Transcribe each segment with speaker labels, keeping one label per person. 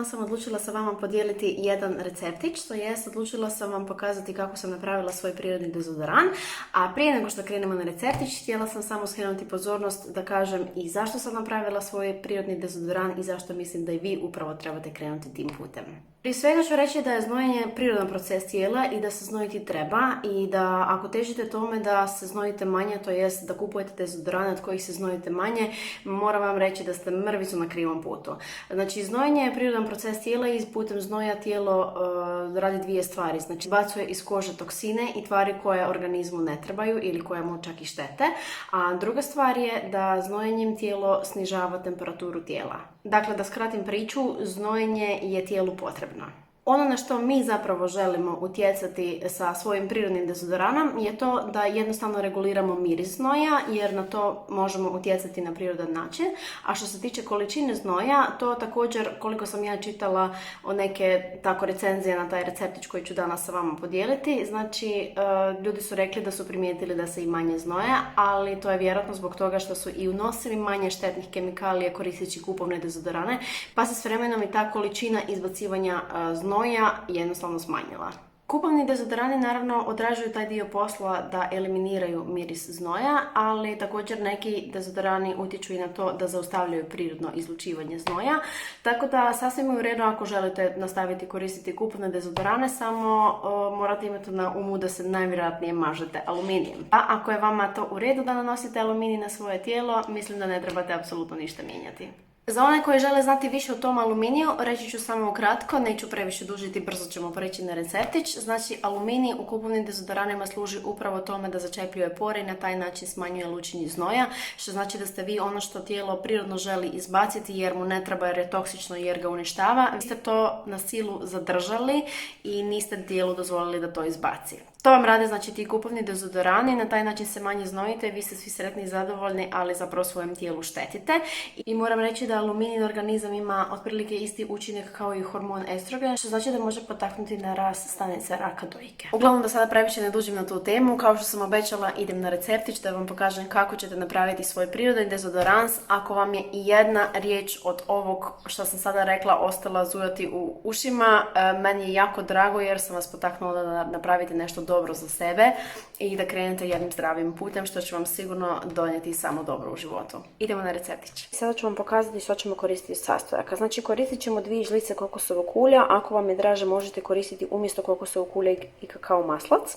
Speaker 1: danas sam odlučila sa vama podijeliti jedan receptić, to jest odlučila sam vam pokazati kako sam napravila svoj prirodni dezodoran, a prije nego što krenemo na receptić, htjela sam samo skrenuti pozornost da kažem i zašto sam napravila svoj prirodni dezodoran i zašto mislim da i vi upravo trebate krenuti tim putem. Prije svega ću reći da je znojenje prirodan proces tijela i da se znojiti treba i da ako težite tome da se znojite manje, to jest da kupujete dezodorane od kojih se znojite manje, moram vam reći da ste mrvicu na krivom putu. Znači, znojenje je prirodan proces tijela i putem znoja tijelo radi dvije stvari. Znači, bacuje iz kože toksine i tvari koje organizmu ne trebaju ili koje mu čak i štete. A druga stvar je da znojenjem tijelo snižava temperaturu tijela. Dakle, da skratim priču, znojenje je tijelu potrebno. Ono na što mi zapravo želimo utjecati sa svojim prirodnim dezodoranom je to da jednostavno reguliramo miris znoja, jer na to možemo utjecati na prirodan način. A što se tiče količine znoja, to također, koliko sam ja čitala o neke tako recenzije na taj receptić koji ću danas sa vama podijeliti, znači ljudi su rekli da su primijetili da se i manje znoja, ali to je vjerojatno zbog toga što su i unosili manje štetnih kemikalija koristeći kupovne dezodorane, pa se s vremenom i ta količina izbacivanja znoja jednostavno smanjila. Kupovni dezodorani naravno odražuju taj dio posla da eliminiraju miris znoja, ali također neki dezodorani utječu i na to da zaustavljaju prirodno izlučivanje znoja, tako da sasvim je u redu ako želite nastaviti koristiti kupovne dezodorane, samo morate imati na umu da se najvjerojatnije mažete aluminijem. A ako je vama to u redu da nanosite aluminij na svoje tijelo, mislim da ne trebate apsolutno ništa mijenjati. Za one koji žele znati više o tom aluminiju, reći ću samo ukratko, neću previše dužiti, brzo ćemo preći na receptić. Znači, aluminij u kupovnim dezodoranima služi upravo tome da začepljuje pore i na taj način smanjuje lučenje znoja, što znači da ste vi ono što tijelo prirodno želi izbaciti jer mu ne treba, jer je toksično, jer ga uništava, vi ste to na silu zadržali i niste tijelu dozvolili da to izbaci. To vam rade znači ti kupovni dezodorani, na taj način se manje znojite, vi ste svi sretni i zadovoljni, ali zapravo svojem tijelu štetite. I moram reći da aluminij organizam ima otprilike isti učinak kao i hormon estrogen, što znači da može potaknuti na rast stanice raka dojke. Uglavnom, da sada previše ne dužim na tu temu, kao što sam obećala, idem na receptić da vam pokažem kako ćete napraviti svoj prirodni dezodorans. Ako vam je i jedna riječ od ovog što sam sada rekla ostala zujati u ušima, meni je jako drago jer sam vas potaknula da napravite nešto dobro za sebe i da krenete jednim zdravim putem, što će vam sigurno donijeti samo dobro u životu. Idemo na receptić. Sada ću vam pokazati što ćemo koristiti sastojaka. Znači, koristit ćemo 2 žlice kokosovog ulja. Ako vam je draže, možete koristiti umjesto kokosovog ulja i kakao maslac.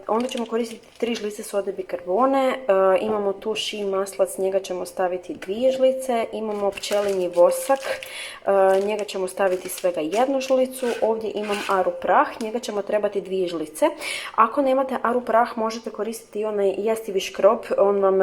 Speaker 1: Onda ćemo koristiti 3 žlice sode bikarbone. Imamo tu shea maslac, njega ćemo staviti 2 žlice. Imamo pčelinji vosak, njega ćemo staviti svega 1 žlicu. Ovdje imam aru prah, njega ćemo trebati 2 žlice. Ako nemate aru prah, možete koristiti i onaj jestivi škrob. On vam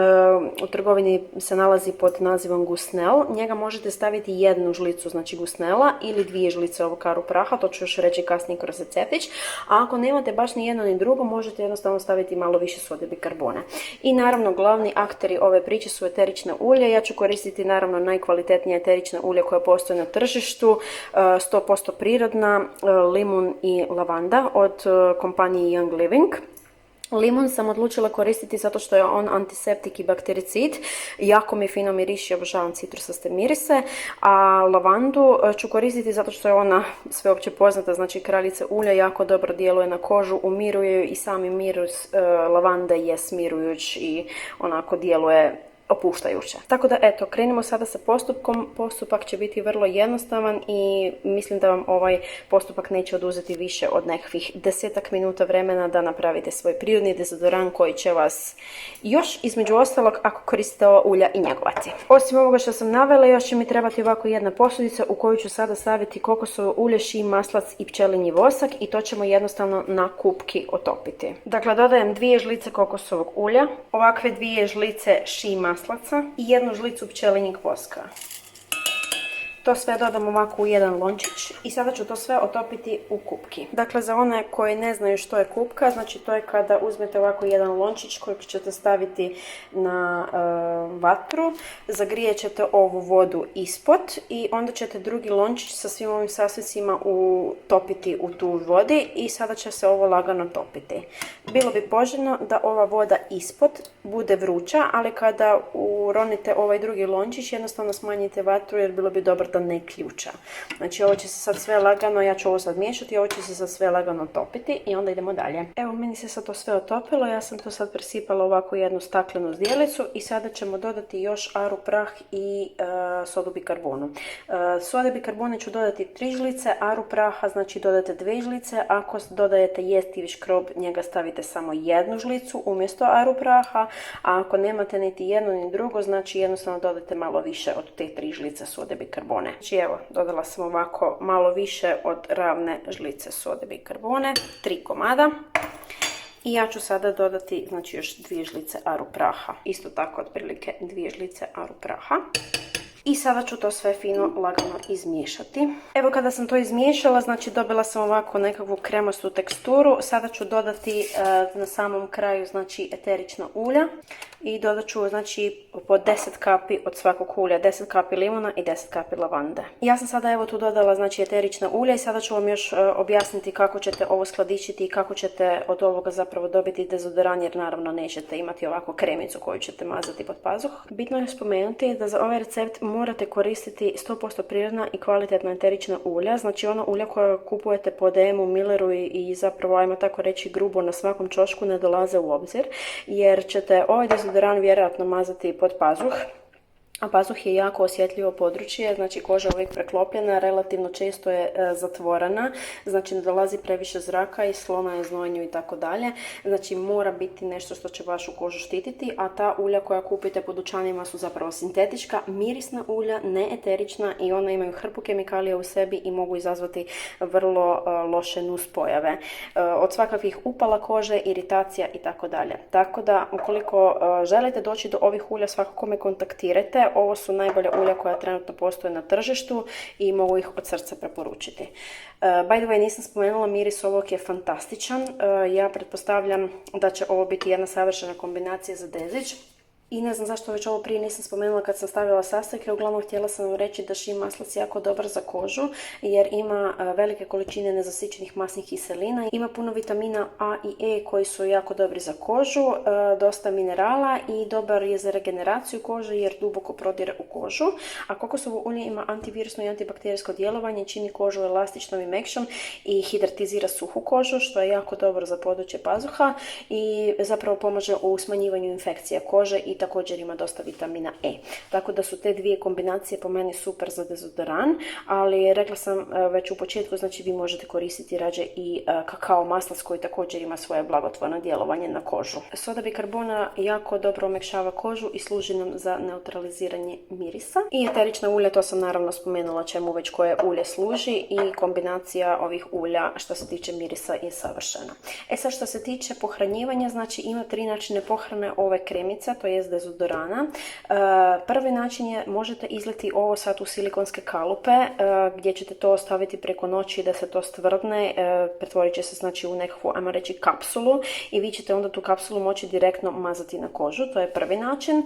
Speaker 1: u trgovini se nalazi pod nazivom gusnel. Njega možete staviti 1 žlicu, znači gusnela, ili 2 žlice ovog aru praha, to ću još reći kasnije kroz receptić. A ako nemate baš ni jedno ni drugo, možete jednostavno staviti malo više sode bikarbone. I naravno, glavni akteri ove priče su eterična ulja. Ja ću koristiti naravno najkvalitetnije eterična ulja koja postoje na tržištu, 100% prirodna, limun i lavanda od kompanije Young Living. Limun sam odlučila koristiti zato što je on antiseptik i baktericid. Jako mi fino miriši, obožavam citrusaste mirise. A lavandu ću koristiti zato što je ona sveopće poznata, znači kraljica ulja, jako dobro djeluje na kožu, umiruje ju i sami miris lavande je smirujuć i onako djeluje opuštajuće. Tako da eto, krenimo sada sa postupkom. Postupak će biti vrlo jednostavan i mislim da vam ovaj postupak neće oduzeti više od nekakvih 10 minuta vremena da napravite svoj prirodni dezodoran koji će vas još između ostalog, ako koristite ova ulja, i njegovati. Osim ovoga što sam navela, još će mi trebati ovako jedna posudica u koju ću sada staviti kokosovo ulje, shea maslac i pčelinji vosak i to ćemo jednostavno na kupki otopiti. Dakle, dodajem 2 žlice kokosovog ulja, ovakve 2 žlice shea maslaca i 1 žlicu pčelinjeg voska. To sve dodam ovako u jedan lončić i sada ću to sve otopiti u kupki. Dakle, za one koji ne znaju što je kupka, znači to je kada uzmete ovako jedan lončić kojeg ćete staviti na vatru, zagrijet ćete ovu vodu ispod i onda ćete drugi lončić sa svim ovim sastojcima utopiti u tu vodi i sada će se ovo lagano topiti. Bilo bi poželjno da ova voda ispod bude vruća, ali kada uronite ovaj drugi lončić jednostavno smanjite vatru jer bilo bi dobro da ne ključa. Znači ovo će se sad sve lagano, ja ću ovo sad miješati, ovo će se sad sve lagano topiti i onda idemo dalje. Evo, meni se sad to sve otopilo, ja sam to sad presipala ovako jednu staklenu zdjelicu i sada ćemo dodati još aru prah i sodu bikarbonu. Sode bikarbone ću dodati 3 žlice, aru praha znači dodate 2 žlice, ako dodajete jestivi škrob njega stavite samo 1 žlicu umjesto aru praha, a ako nemate niti jedno ni drugo znači jednostavno dodate malo više od te 3 žlice sode bikarbone. Znači evo, dodala sam ovako malo više od ravne žlice sode bikarbone, 3 komada. I ja ću sada dodati znači još 2 žlice aru praha, isto tako otprilike 2 žlice aru praha. I sada ću to sve fino, lagano izmiješati. Evo kada sam to izmiješala, znači dobila sam ovako nekakvu kremastu teksturu. Sada ću dodati na samom kraju znači eterična ulja. I dodat ću znači po 10 kapi od svakog ulja, 10 kapi limuna i 10 kapi lavande. Ja sam sada evo tu dodala znači eterična ulja i sada ću vam još objasniti kako ćete ovo skladištiti i kako ćete od ovoga zapravo dobiti dezodorans, jer naravno nećete imati ovako kremicu koju ćete mazati pod pazuh. Bitno je spomenuti da za ovaj recept morate koristiti 100% prirodna i kvalitetna eterična ulja, znači ono ulja koje kupujete po DM-u, Milleru i zapravo ajmo tako reći grubo na svakom ćošku ne dolaze u obzir, jer ćete ovaj dezodorans vjerojatno mazati pod pazuh. A pazuh je jako osjetljivo područje, znači koža je uvijek preklopljena, relativno često je zatvorena, znači ne dolazi previše zraka i slona je znojenju i tako dalje. Znači mora biti nešto što će vašu kožu štititi, a ta ulja koja kupite po dućanima su zapravo sintetička, mirisna ulja, ne eterična i ona imaju hrpu kemikalija u sebi i mogu izazvati vrlo loše nuspojave. Od svakakvih upala kože, iritacija i tako dalje. Tako da ukoliko želite doći do ovih ulja svakako me kontaktirajte. Ovo su najbolja ulja koja trenutno postoje na tržištu i mogu ih od srca preporučiti. By the way, nisam spomenula, miris ovog je fantastičan. Ja pretpostavljam da će ovo biti jedna savršena kombinacija za dezić. I ne znam zašto već ovo prije nisam spomenula kad sam stavila sastojke, uglavnom htjela sam vam reći da shea maslac jako dobar za kožu jer ima velike količine nezasićenih masnih kiselina, ima puno vitamina A i E koji su jako dobri za kožu, dosta minerala i dobar je za regeneraciju kože jer duboko prodire u kožu, a kokosovo ulje ima antivirusno i antibakterijsko djelovanje, čini kožu elastičnom i mekšom i hidratizira suhu kožu što je jako dobro za područje pazuha i zapravo pomaže u smanjivanju infekcija kože i također ima dosta vitamina E. Tako da su te dvije kombinacije po meni super za dezodoran, ali rekla sam već u početku, znači vi možete koristiti rađe i kakao maslac koji također ima svoje blagotvorno djelovanje na kožu. Soda bikarbona jako dobro omekšava kožu i služi nam za neutraliziranje mirisa. I eterična ulja, to sam naravno spomenula čemu već koje ulje služi i kombinacija ovih ulja što se tiče mirisa je savršena. E sad što se tiče pohranjivanja, znači ima 3 načine pohrane ove kremice, to je dezodorana. Prvi način je možete izliti ovo sad u silikonske kalupe gdje ćete to ostaviti preko noći da se to stvrdne, pretvorit će se znači u nekakvu, ajmo reći, kapsulu i vi ćete onda tu kapsulu moći direktno mazati na kožu, to je prvi način.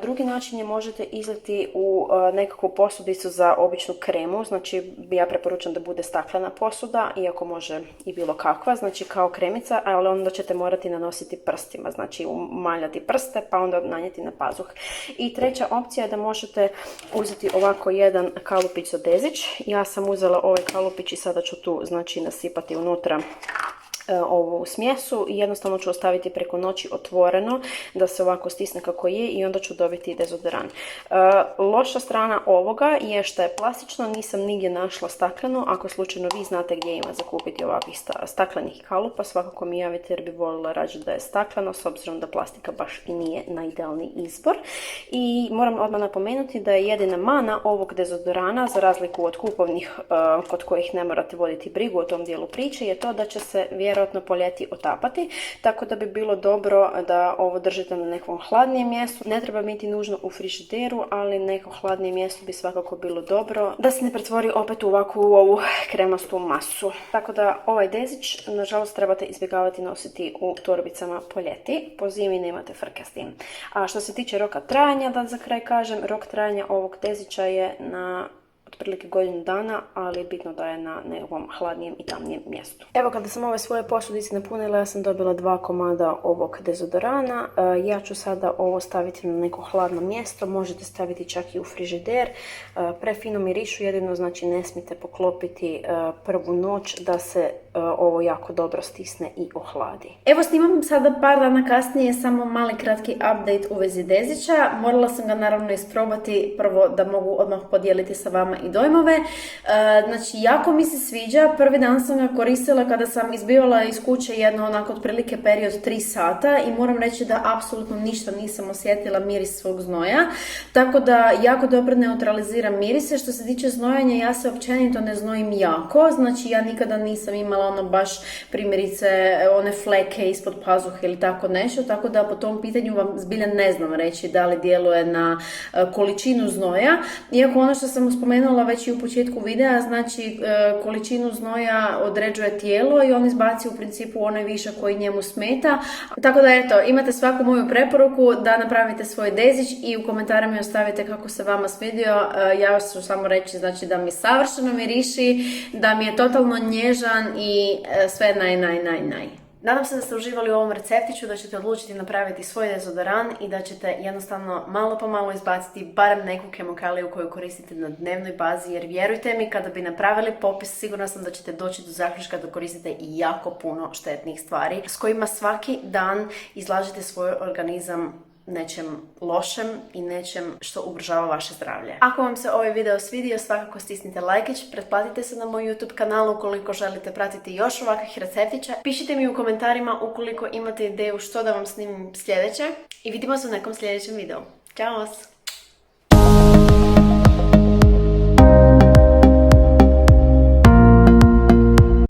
Speaker 1: Drugi način je možete izliti u nekakvu posudicu za običnu kremu, znači ja preporučam da bude staklena posuda, iako može i bilo kakva, znači kao kremica, ali onda ćete morati nanositi prstima, znači umaljati prste pa onda nanijeti na pazuh. I treća opcija je da možete uzeti ovako jedan kalupić za dezić. Ja sam uzela ovaj kalupić i sada ću tu znači nasipati unutra ovu smjesu i jednostavno ću ostaviti preko noći otvoreno da se ovako stisne kako je i onda ću dobiti dezodoran. Loša strana ovoga je što je plastično, nisam nigdje našla stakleno. Ako slučajno vi znate gdje ima za kupiti ovakvih staklenih kalupa, svakako mi javite jer bi volila rađe da je stakleno, s obzirom da plastika baš i nije najidealniji izbor. I moram odmah napomenuti da je jedina mana ovog dezodorana, za razliku od kupovnih kod kojih ne morate voditi brigu o tom dijelu priče, je to da će se vjerojatno po ljeti otapati, tako da bi bilo dobro da ovo držite na nekom hladnijem mjestu. Ne treba biti nužno u frižideru, ali neko hladnije mjesto bi svakako bilo dobro da se ne pretvori opet u ovakvu ovu kremastu masu. Tako da ovaj dezić, nažalost, trebate izbjegavati nositi u torbicama po ljeti. Po zimi nemate frke s tim. A što se tiče roka trajanja, da za kraj kažem, rok trajanja ovog dezića je na otprilike godinu dana, ali je bitno da je na nekom hladnijem i tamnijem mjestu. Evo, kada sam ove svoje posudice napunila, ja sam dobila 2 komada ovog dezodorana. Ja ću sada ovo staviti na neko hladno mjesto, možete staviti čak i u frižider. Prefino mirišu, jedino znači ne smijete poklopiti prvu noć da se ovo jako dobro stisne i ohladi. Evo, snimam sada par dana kasnije samo mali kratki update u vezi dezića. Morala sam ga naravno isprobati prvo da mogu odmah podijeliti sa vama i dojmove. Znači, jako mi se sviđa. Prvi dan sam ga koristila kada sam izbivala iz kuće jedno onako otprilike period 3 sata i moram reći da apsolutno ništa nisam osjetila miris svog znoja. Tako da jako dobro neutraliziram mirise. Što se tiče znojanja, ja se općenito ne znojim jako. Znači, ja nikada nisam imala ono baš primjerice one fleke ispod pazuhe ili tako nešto. Tako da po tom pitanju vam zbilja ne znam reći da li djeluje na količinu znoja. Iako ono što sam spomenula već i u početku videa, znači količinu znoja određuje tijelo i on izbaci u principu onaj višak koji njemu smeta. Tako da eto, imate svaku moju preporuku da napravite svoj dezić i u komentarima mi ostavite kako se vama svidio. Ja ću samo reći znači da mi savršeno miriši, da mi je totalno nježan i sve naj. Nadam se da ste uživali u ovom receptiću, da ćete odlučiti napraviti svoj dezodoran i da ćete jednostavno malo po malo izbaciti barem neku kemikaliju koju koristite na dnevnoj bazi, jer vjerujte mi, kada bi napravili popis, sigurna sam da ćete doći do zaključka da koristite i jako puno štetnih stvari s kojima svaki dan izlažete svoj organizam nečem lošem i nečem što ugrožava vaše zdravlje. Ako vam se ovaj video svidio, svakako stisnite lajkić, pretplatite se na moj YouTube kanal ukoliko želite pratiti još ovakvih receptića. Pišite mi u komentarima ukoliko imate ideju što da vam snimim sljedeće i vidimo se u nekom sljedećem videu. Ćao vas!